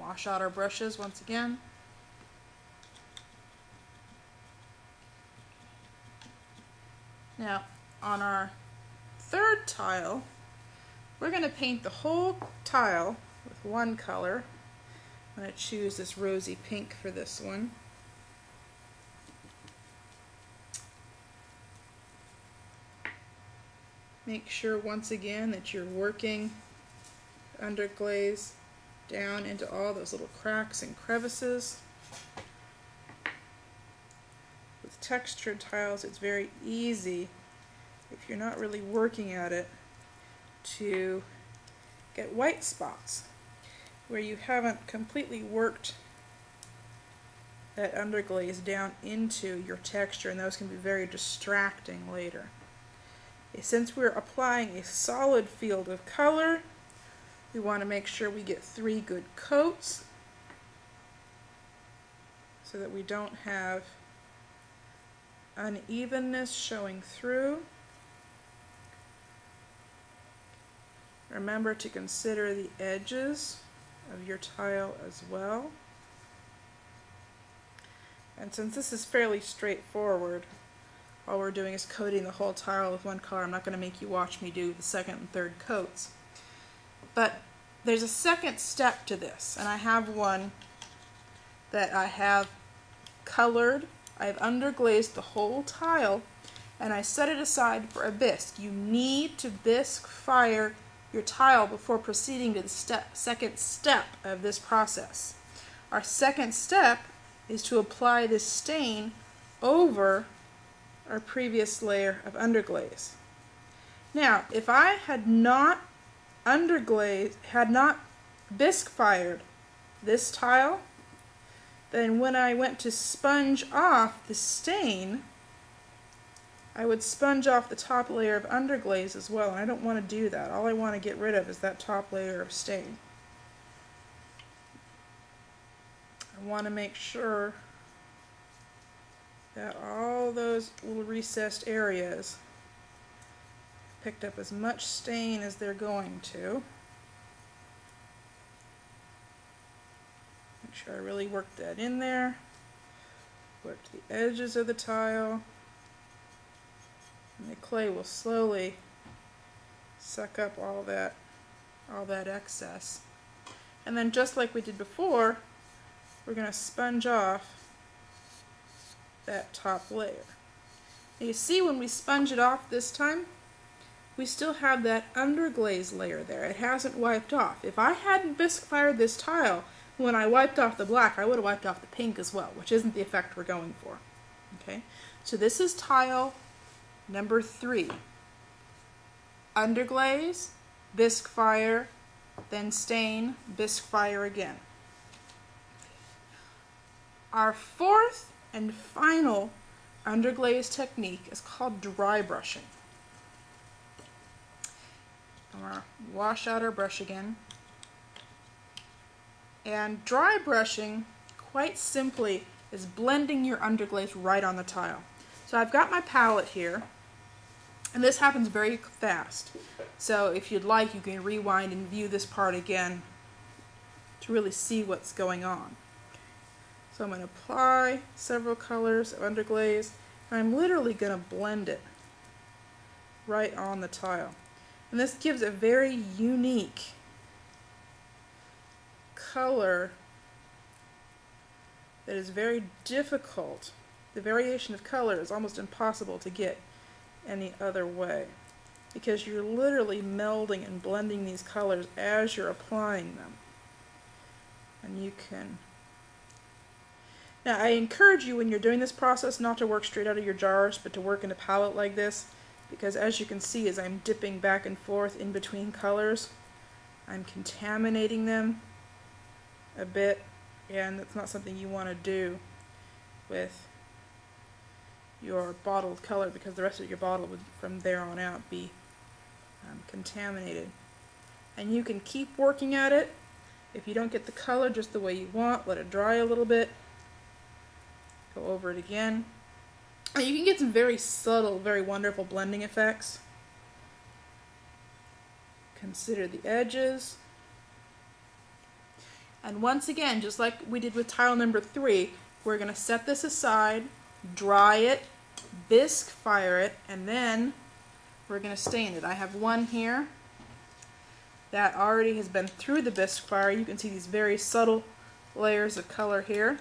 Wash out our brushes once again. Now, on our third tile, we're going to paint the whole tile with one color. I'm going to choose this rosy pink for this one. Make sure once again that you're working underglaze down into all those little cracks and crevices. With textured tiles, it's very easy, if you're not really working at it, to get white spots where you haven't completely worked that underglaze down into your texture, and those can be very distracting later. Since we're applying a solid field of color, we want to make sure we get 3 good coats so that we don't have unevenness showing through. Remember to consider the edges of your tile as well. And since this is fairly straightforward, all we're doing is coating the whole tile with one color. I'm not going to make you watch me do the second and third coats. But there's a second step to this, and I have one that I have colored. I've underglazed the whole tile, and I set it aside for a bisque. You need to bisque fire your tile before proceeding to the second step of this process. Our second step is to apply this stain over our previous layer of underglaze. Now, if I had not bisque fired this tile, then when I went to sponge off the stain, I would sponge off the top layer of underglaze as well, and I don't want to do that. All I want to get rid of is that top layer of stain. I want to make sure that all those little recessed areas picked up as much stain as they're going to. Make sure I really work that in there. Work the edges of the tile. And the clay will slowly suck up all that excess. And then just like we did before, we're going to sponge off that top layer. Now you see when we sponge it off this time, we still have that underglaze layer there. It hasn't wiped off. If I hadn't bisque fired this tile, when I wiped off the black, I would have wiped off the pink as well, which isn't the effect we're going for. Okay, so this is tile number 3. Underglaze, bisque fire, then stain, bisque fire again. Our fourth and final underglaze technique is called dry brushing. I'm going to wash out our brush again. And dry brushing, quite simply, is blending your underglaze right on the tile. So I've got my palette here, and this happens very fast. So if you'd like, you can rewind and view this part again to really see what's going on. So I'm going to apply several colors of underglaze, and I'm literally going to blend it right on the tile. And this gives a very unique color that is very difficult. The variation of color is almost impossible to get any other way, because you're literally melding and blending these colors as you're applying them. And you can... Now, I encourage you when you're doing this process not to work straight out of your jars, but to work in a palette like this, because as you can see, as I'm dipping back and forth in between colors, I'm contaminating them a bit, and that's not something you want to do with your bottled color, because the rest of your bottle would from there on out be contaminated. And you can keep working at it. If you don't get the color just the way you want, let it dry a little bit. Go over it again. And you can get some very subtle, very wonderful blending effects. Consider the edges. And once again, just like we did with tile number 3, we're going to set this aside, dry it, bisque fire it, and then we're going to stain it. I have one here that already has been through the bisque fire. You can see these very subtle layers of color here.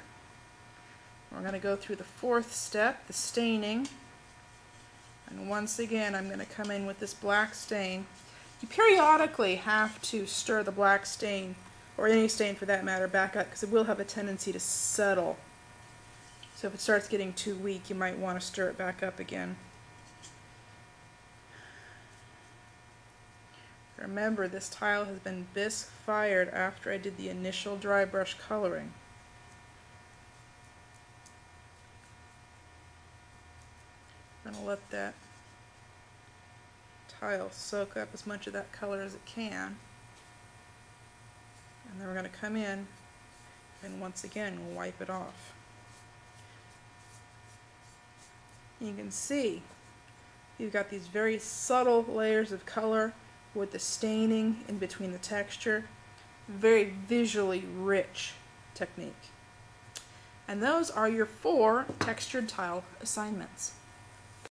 We're going to go through the 4th step, the staining. And once again, I'm going to come in with this black stain. You periodically have to stir the black stain, or any stain for that matter, back up, because it will have a tendency to settle. So if it starts getting too weak, you might want to stir it back up again. Remember, this tile has been bisque fired after I did the initial dry brush coloring. I'm going to let that tile soak up as much of that color as it can. And then we're going to come in and once again we'll wipe it off. You can see you've got these very subtle layers of color with the staining in between the texture. Very visually rich technique. And those are your 4 textured tile assignments.